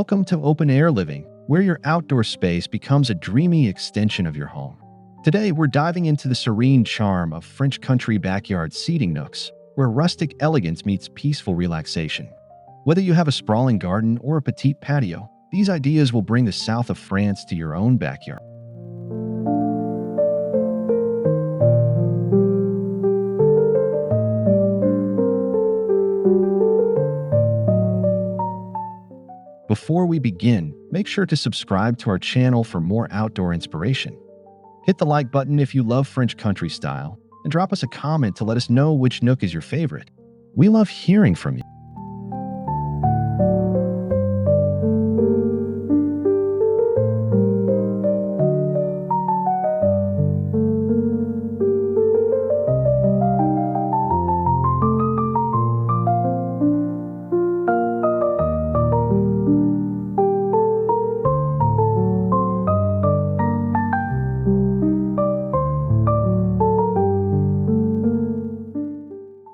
Welcome to Open Air Living, where your outdoor space becomes a dreamy extension of your home. Today, we're diving into the serene charm of French country backyard seating nooks, where rustic elegance meets peaceful relaxation. Whether you have a sprawling garden or a petite patio, these ideas will bring the south of France to your own backyard. Before we begin, make sure to subscribe to our channel for more outdoor inspiration. Hit the like button if you love French country style, and drop us a comment to let us know which nook is your favorite. We love hearing from you.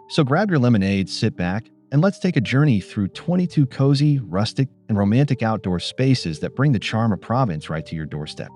So grab your lemonade, sit back, and let's take a journey through 22 cozy, rustic, and romantic outdoor spaces that bring the charm of Provence right to your doorstep.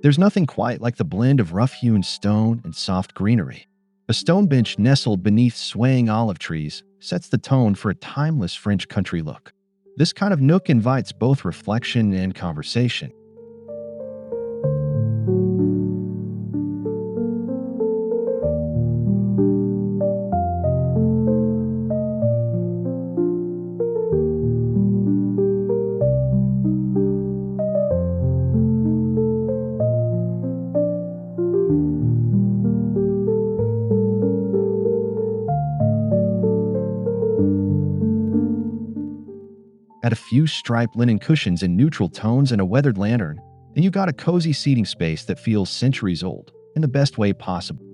There's nothing quite like the blend of rough-hewn stone and soft greenery. A stone bench nestled beneath swaying olive trees sets the tone for a timeless French country look. This kind of nook invites both reflection and conversation. Add a few striped linen cushions in neutral tones and a weathered lantern, and you got a cozy seating space that feels centuries old in the best way possible.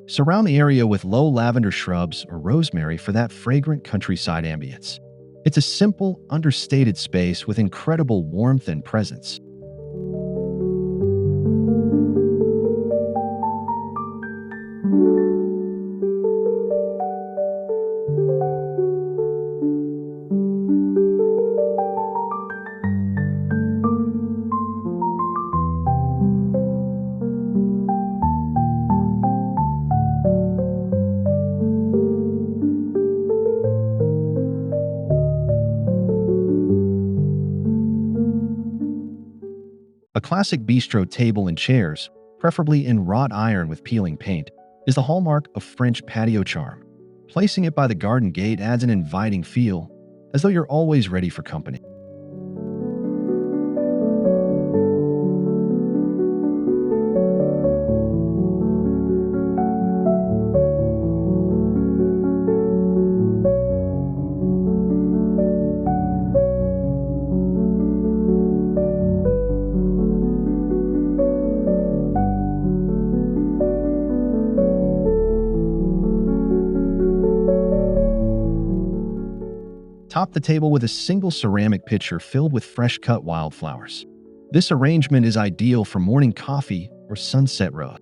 Surround the area with low lavender shrubs or rosemary for that fragrant countryside ambience. It's a simple, understated space with incredible warmth and presence. A classic bistro table and chairs, preferably in wrought iron with peeling paint, is the hallmark of French patio charm. Placing it by the garden gate adds an inviting feel, as though you're always ready for company. Top the table with a single ceramic pitcher filled with fresh-cut wildflowers. This arrangement is ideal for morning coffee or sunset roast.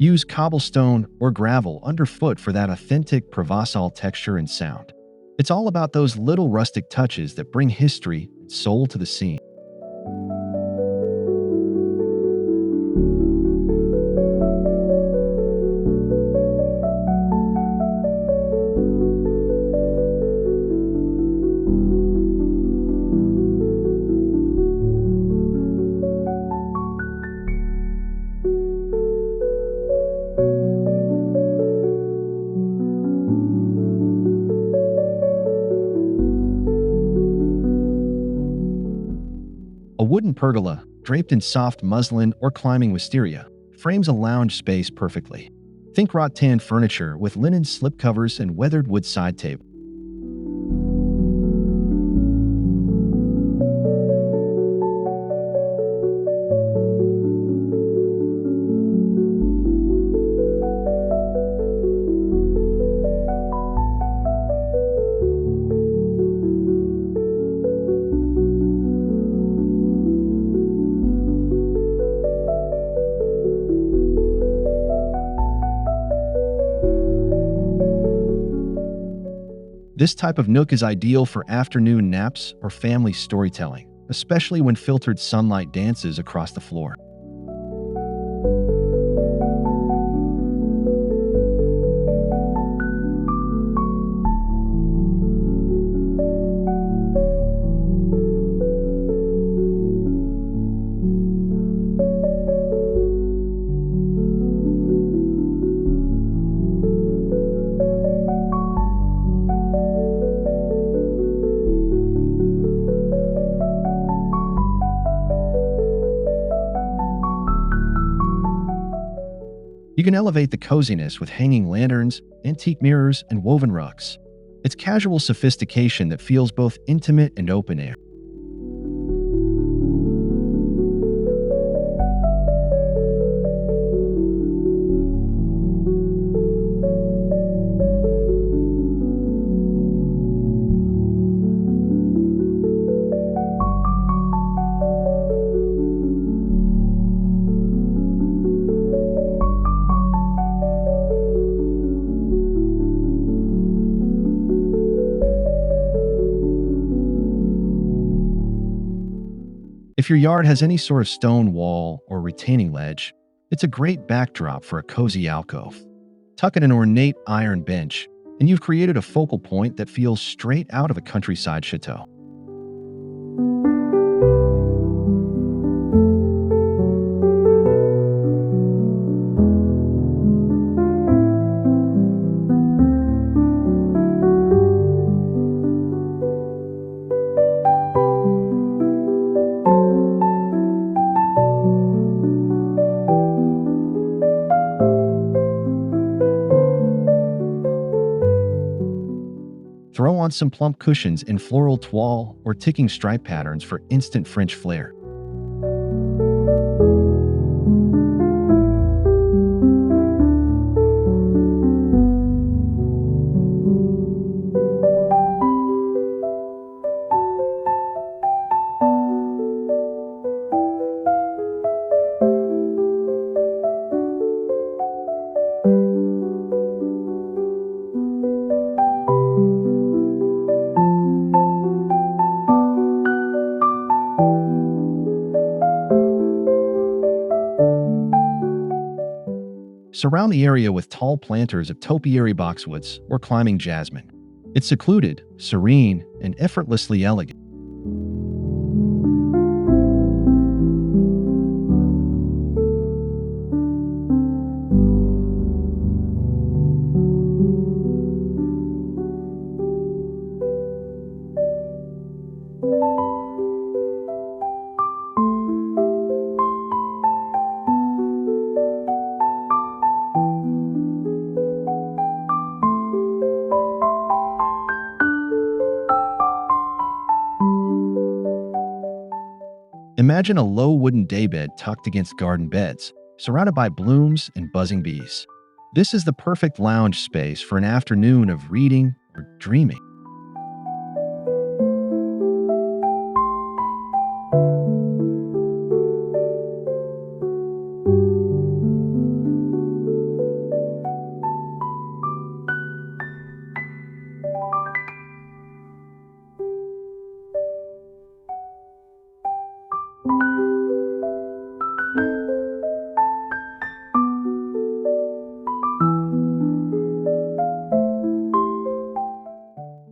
Use cobblestone or gravel underfoot for that authentic Provençal texture and sound. It's all about those little rustic touches that bring history and soul to the scene. A wooden pergola, draped in soft muslin or climbing wisteria, frames a lounge space perfectly. Think rattan furniture with linen slipcovers and weathered wood side table. This type of nook is ideal for afternoon naps or family storytelling, especially when filtered sunlight dances across the floor. You can elevate the coziness with hanging lanterns, antique mirrors, and woven rugs. It's casual sophistication that feels both intimate and open air. If your yard has any sort of stone wall or retaining ledge, it's a great backdrop for a cozy alcove. Tuck in an ornate iron bench, and you've created a focal point that feels straight out of a countryside chateau. Throw on some plump cushions in floral toile or ticking stripe patterns for instant French flair. Surround the area with tall planters of topiary boxwoods or climbing jasmine. It's secluded, serene, and effortlessly elegant. Imagine a low wooden daybed tucked against garden beds, surrounded by blooms and buzzing bees. This is the perfect lounge space for an afternoon of reading or dreaming.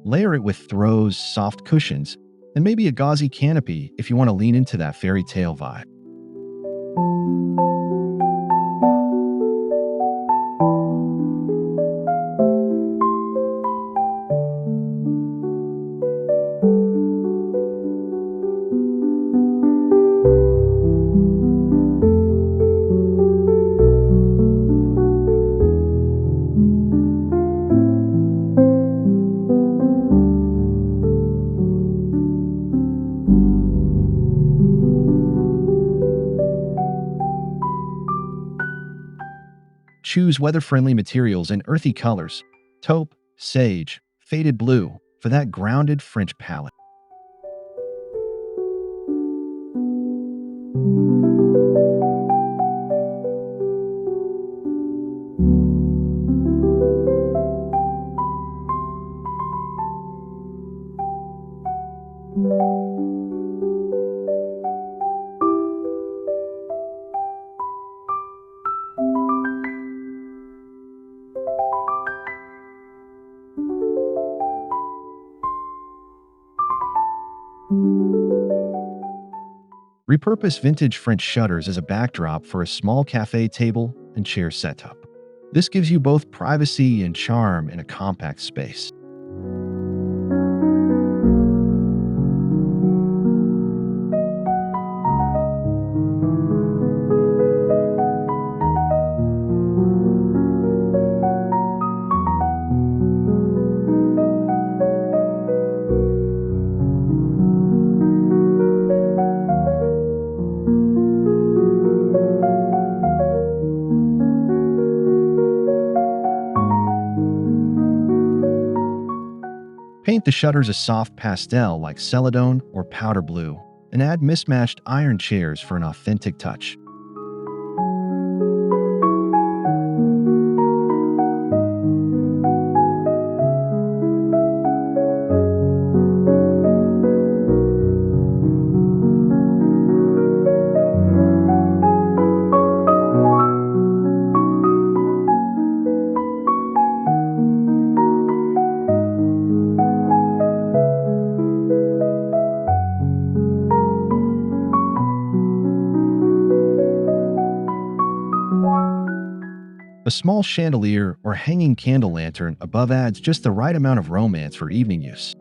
Layer it with throws, soft cushions, and maybe a gauzy canopy if you want to lean into that fairy tale vibe. Choose weather-friendly materials and earthy colors, taupe, sage, faded blue, for that grounded French palette. Repurpose vintage French shutters as a backdrop for a small cafe table and chair setup. This gives you both privacy and charm in a compact space. Paint the shutters a soft pastel like celadone or powder blue, and add mismatched iron chairs for an authentic touch. A small chandelier or hanging candle lantern above adds just the right amount of romance for evening use.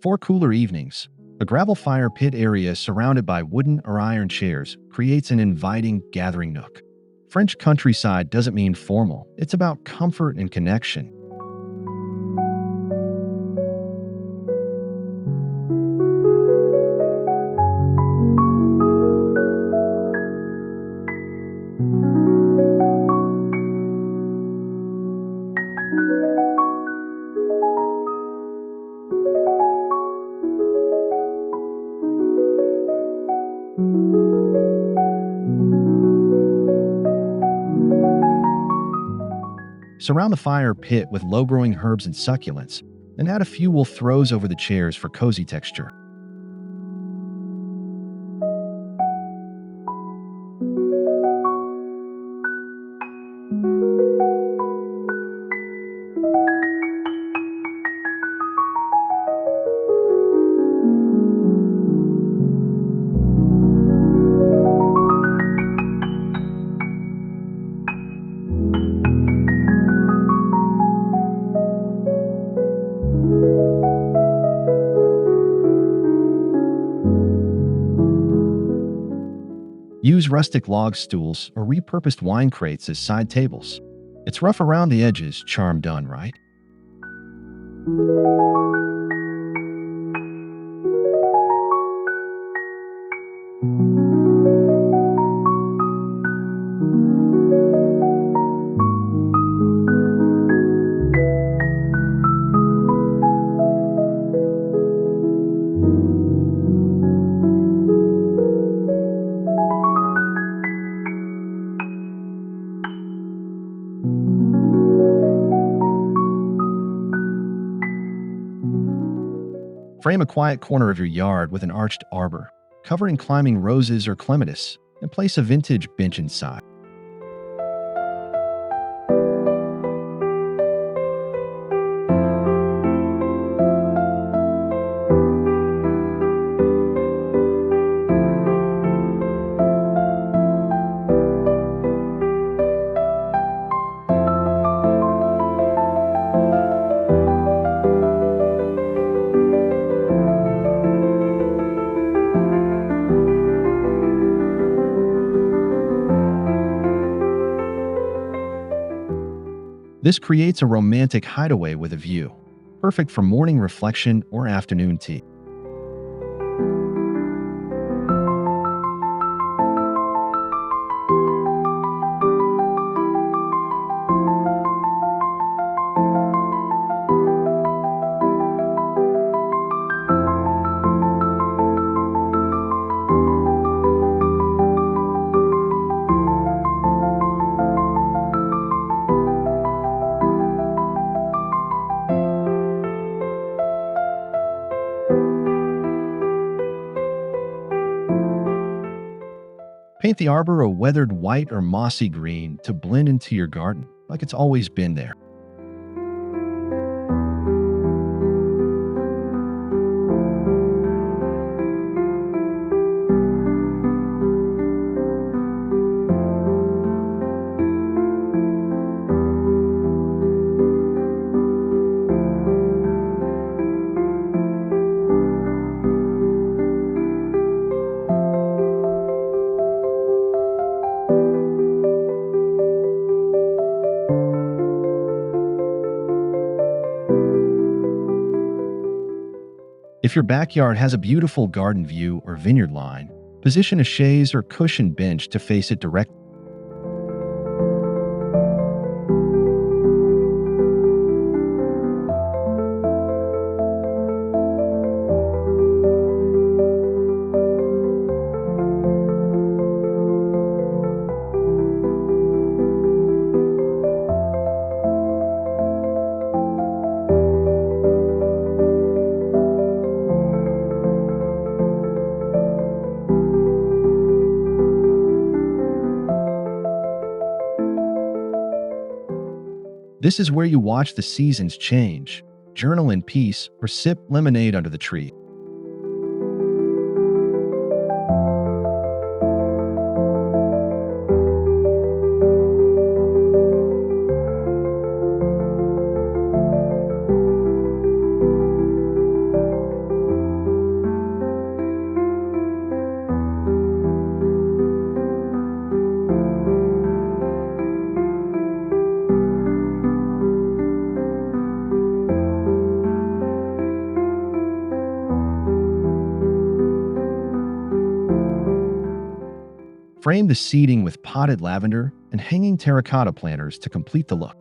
For cooler evenings, a gravel fire pit area surrounded by wooden or iron chairs creates an inviting gathering nook. French countryside doesn't mean formal, it's about comfort and connection. Surround the fire pit with low-growing herbs and succulents, and add a few wool throws over the chairs for cozy texture. Use rustic log stools or repurposed wine crates as side tables. It's rough around the edges, charm done, right? Frame a quiet corner of your yard with an arched arbor, cover in climbing roses or clematis, and place a vintage bench inside. This creates a romantic hideaway with a view, perfect for morning reflection or afternoon tea. Paint the arbor a weathered white or mossy green to blend into your garden like it's always been there. If your backyard has a beautiful garden view or vineyard line, position a chaise or cushioned bench to face it directly. This is where you watch the seasons change, journal in peace, or sip lemonade under the tree. Frame the seating with potted lavender and hanging terracotta planters to complete the look.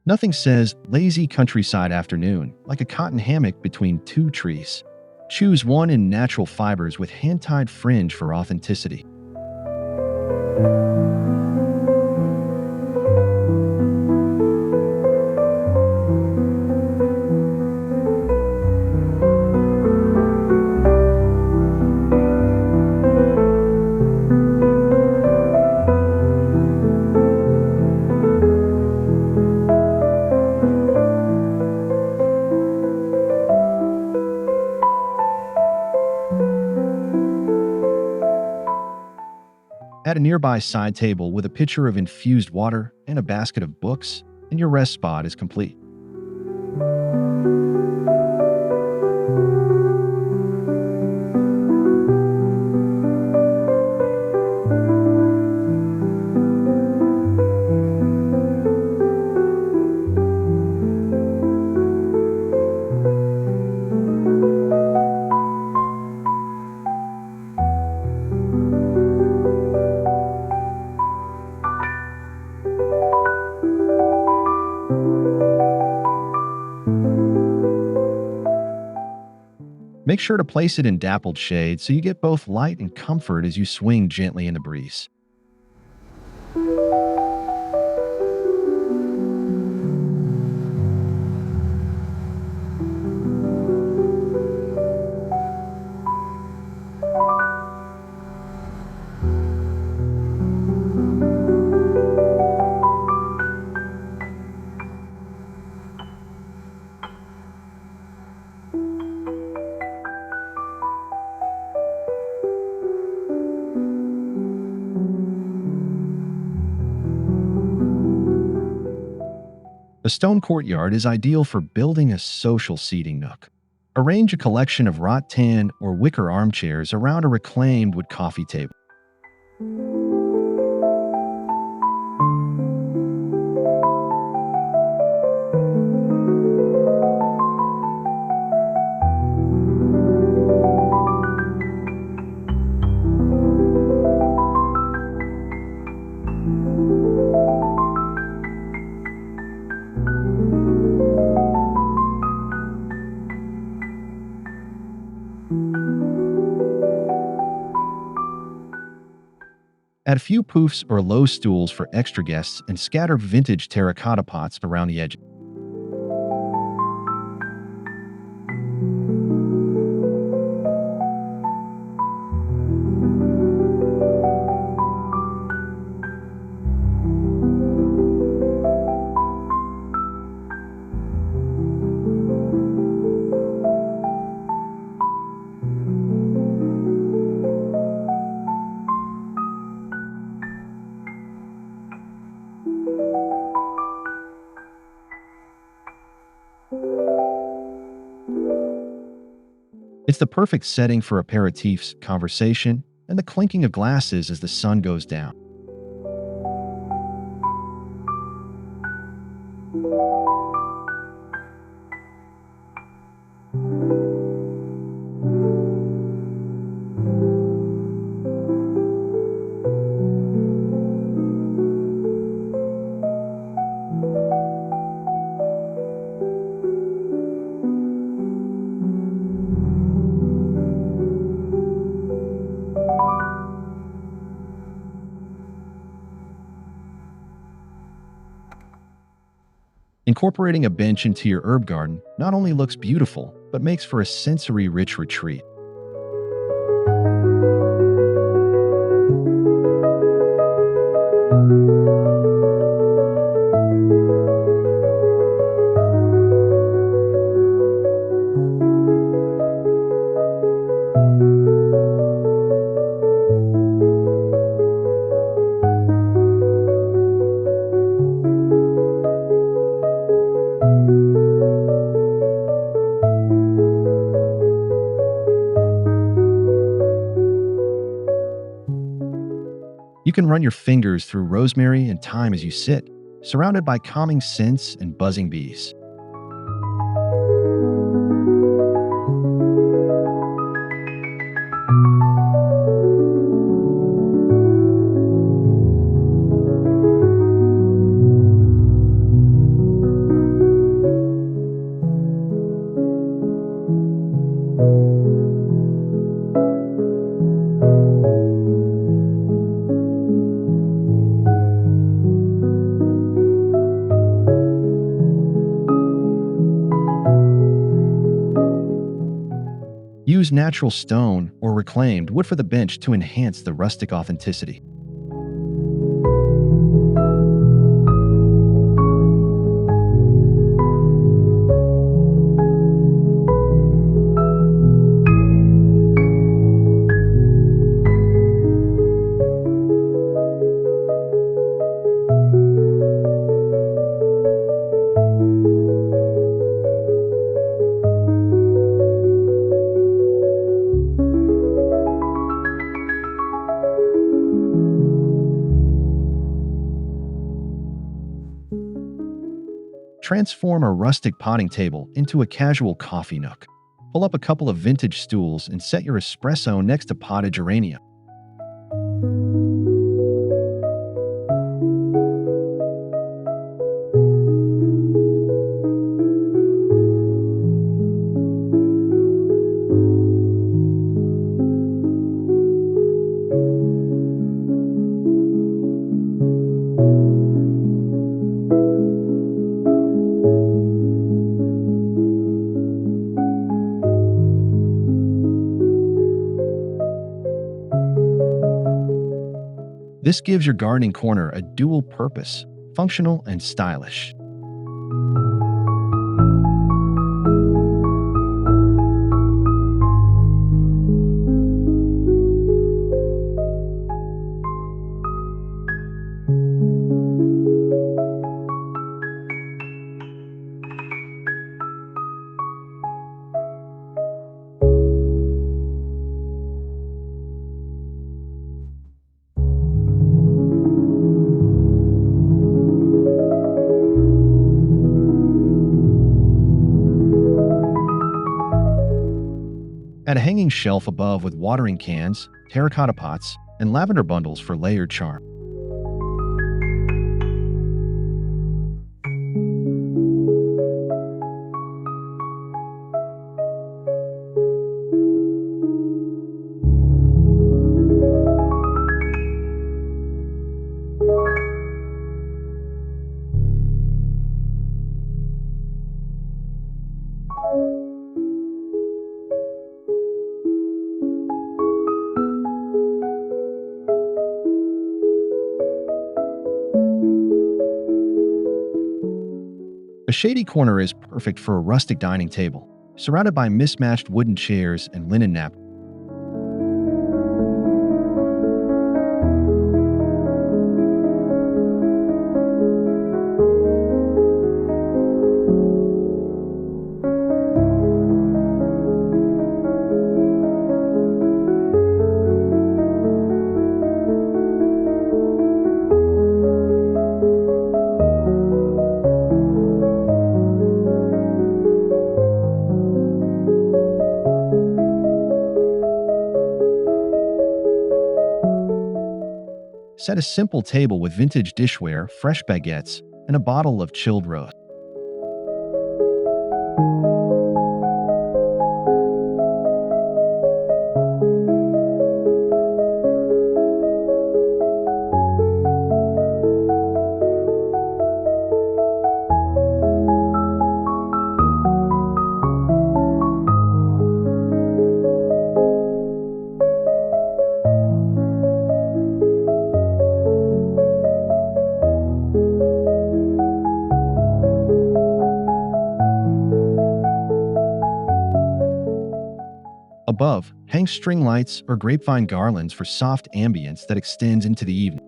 Nothing says lazy countryside afternoon like a cotton hammock between two trees. Choose one in natural fibers with hand-tied fringe for authenticity. At a nearby side table with a pitcher of infused water and a basket of books, and your rest spot is complete. Make sure to place it in dappled shade so you get both light and comfort as you swing gently in the breeze. A stone courtyard is ideal for building a social seating nook. Arrange a collection of wrought tan or wicker armchairs around a reclaimed wood coffee table. Add a few poofs or low stools for extra guests and scatter vintage terracotta pots around the edges. It's the perfect setting for aperitifs, conversation, and the clinking of glasses as the sun goes down. Incorporating a bench into your herb garden not only looks beautiful, but makes for a sensory-rich retreat. You can run your fingers through rosemary and thyme as you sit, surrounded by calming scents and buzzing bees. Use natural stone or reclaimed wood for the bench to enhance the rustic authenticity. Transform a rustic potting table into a casual coffee nook. Pull up a couple of vintage stools and set your espresso next to potted geranium. This gives your gardening corner a dual purpose, functional and stylish. Add a hanging shelf above with watering cans, terracotta pots, and lavender bundles for layered charm. A shady corner is perfect for a rustic dining table, surrounded by mismatched wooden chairs and linen napkins. Set a simple table with vintage dishware, fresh baguettes, and a bottle of chilled roast. Above, hang string lights or grapevine garlands for soft ambience that extends into the evening.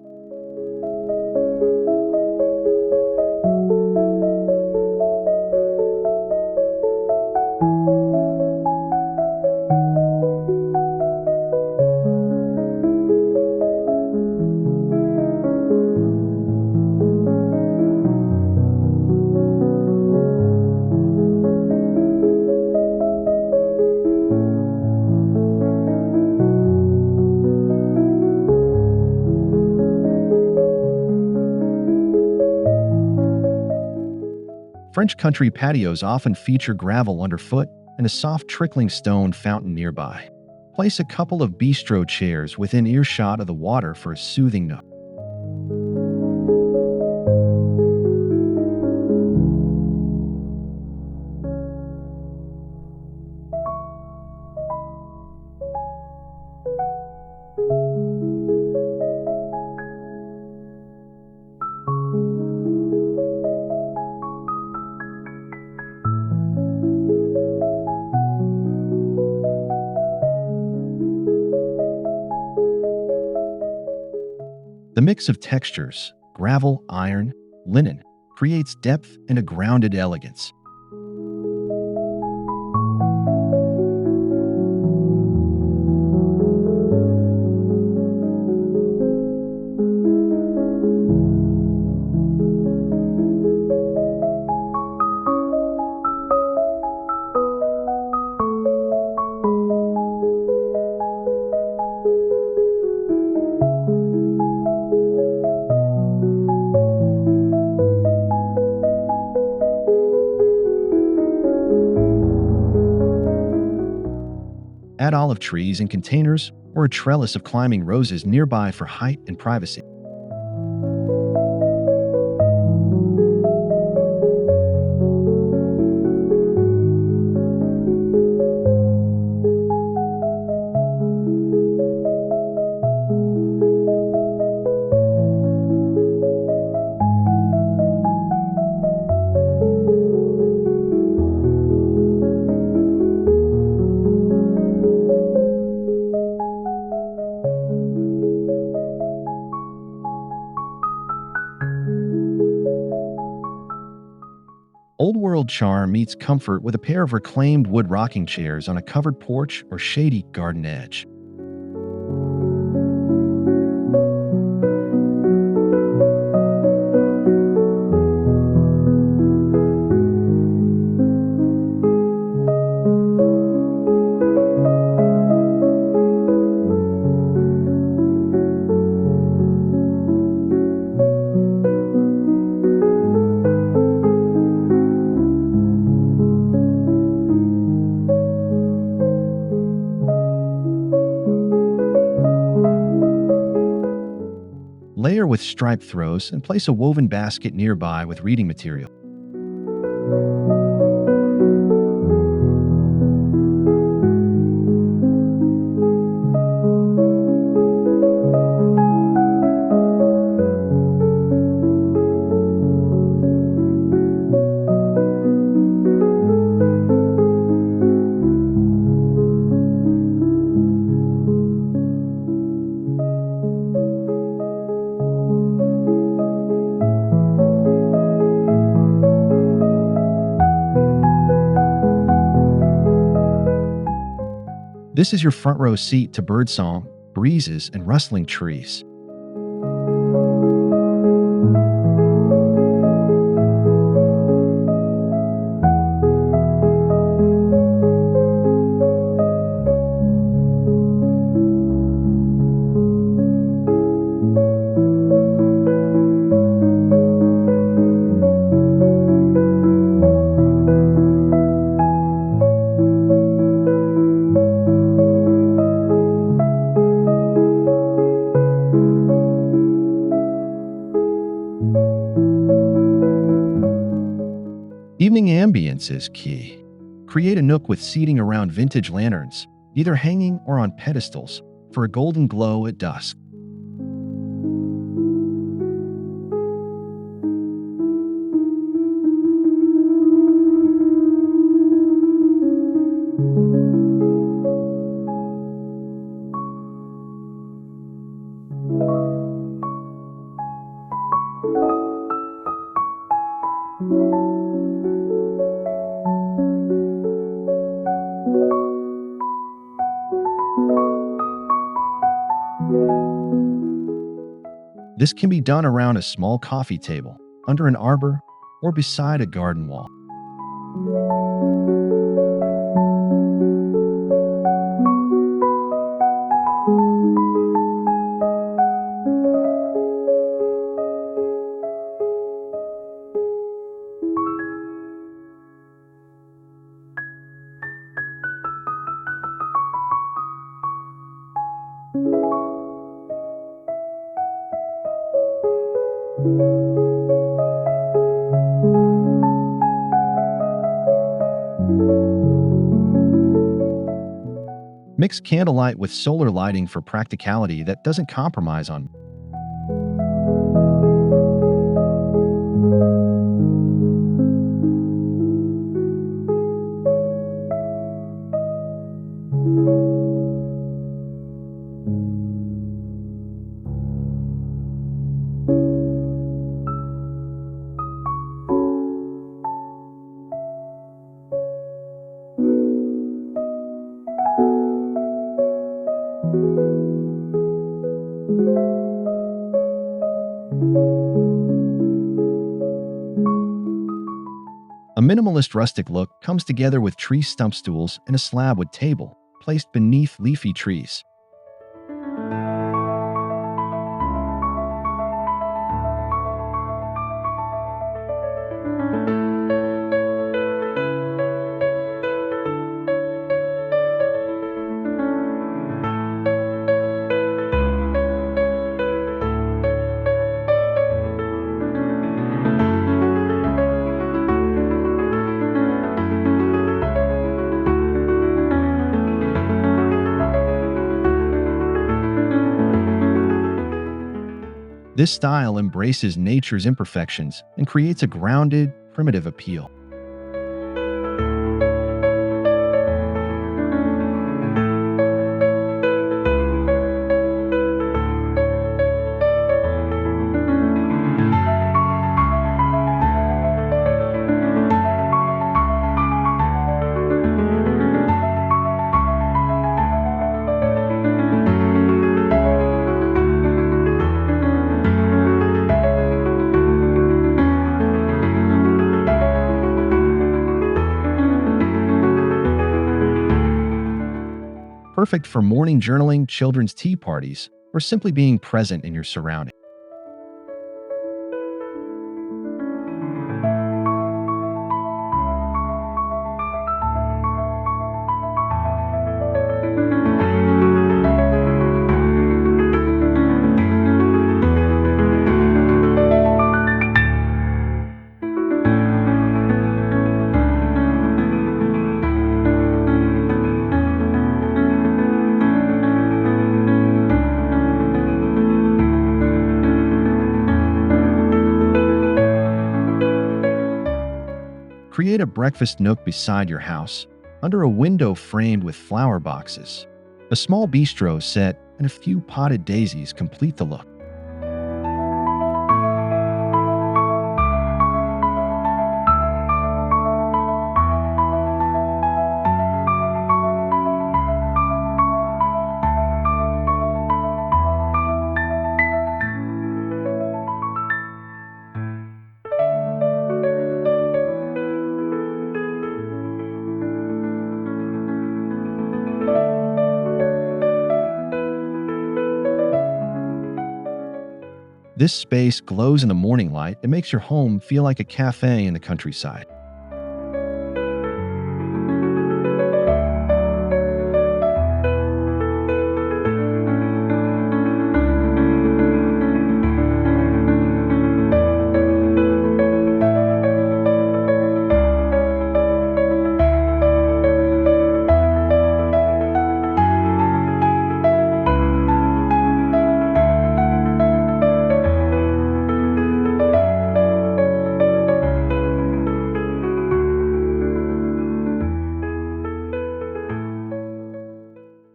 French country patios often feature gravel underfoot and a soft trickling stone fountain nearby. Place a couple of bistro chairs within earshot of the water for a soothing nook. The mix of textures, gravel, iron, linen, creates depth and a grounded elegance. Add olive trees in containers or a trellis of climbing roses nearby for height and privacy. Old world charm meets comfort with a pair of reclaimed wood rocking chairs on a covered porch or shady garden edge. Layer with striped throws and place a woven basket nearby with reading material. This is your front row seat to birdsong, breezes, and rustling trees. Evening ambience is key. Create a nook with seating around vintage lanterns, either hanging or on pedestals, for a golden glow at dusk. This can be done around a small coffee table, under an arbor, or beside a garden wall. Mix candlelight with solar lighting for practicality that doesn't compromise on. A minimalist rustic look comes together with tree stump stools and a slab wood table, placed beneath leafy trees. This style embraces nature's imperfections and creates a grounded, primitive appeal. perfect for morning journaling, children's tea parties, or simply being present in your surroundings. Create a breakfast nook beside your house, under a window framed with flower boxes. A small bistro set and a few potted daisies complete the look. This space glows in the morning light and makes your home feel like a cafe in the countryside.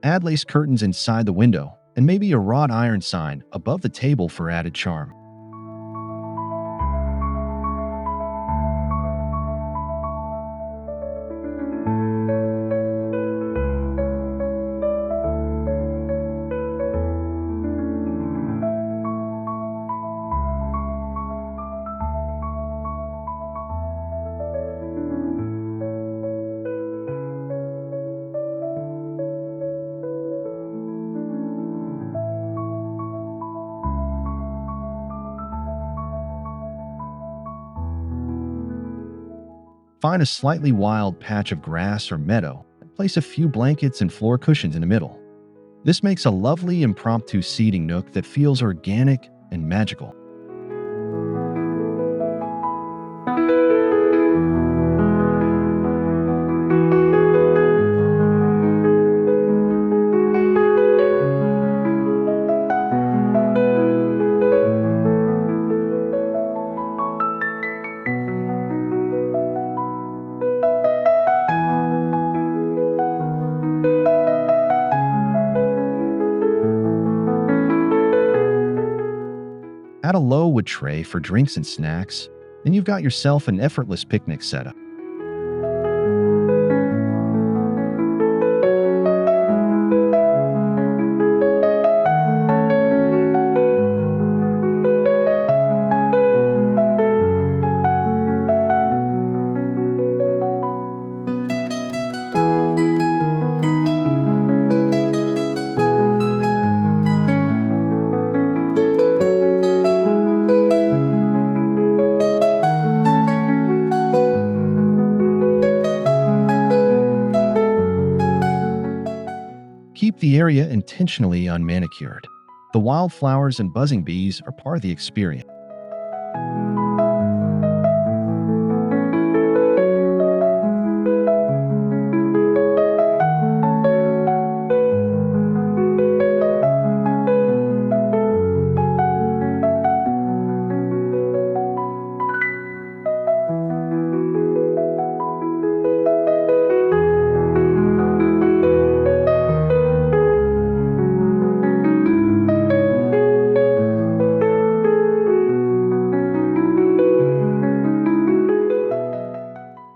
Add lace curtains inside the window and maybe a wrought iron sign above the table for added charm. Find a slightly wild patch of grass or meadow and place a few blankets and floor cushions in the middle. This makes a lovely impromptu seating nook that feels organic and magical. Add a low wood tray for drinks and snacks, and you've got yourself an effortless picnic setup. Keep the area intentionally unmanicured. The wildflowers and buzzing bees are part of the experience.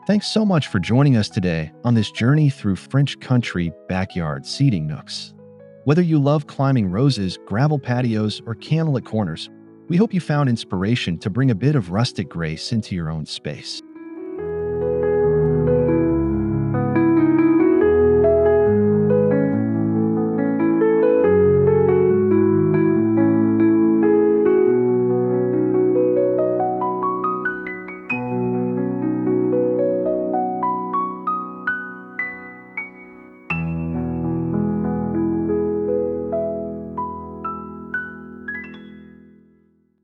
Thanks so much for joining us today on this journey through French country backyard seating nooks. Whether you love climbing roses, gravel patios, or candlelit corners, we hope you found inspiration to bring a bit of rustic grace into your own space.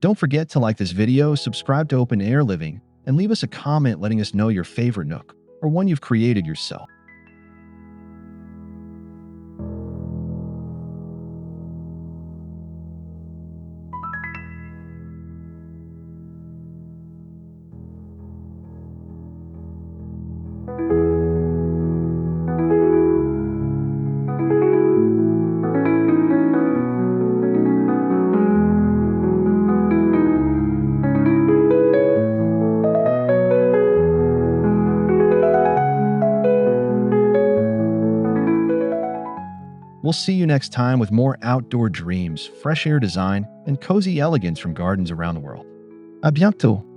Don't forget to like this video, subscribe to Open Air Living, and leave us a comment letting us know your favorite nook or one you've created yourself. We'll see you next time with more outdoor dreams, fresh air design, and cozy elegance from gardens around the world. À bientôt!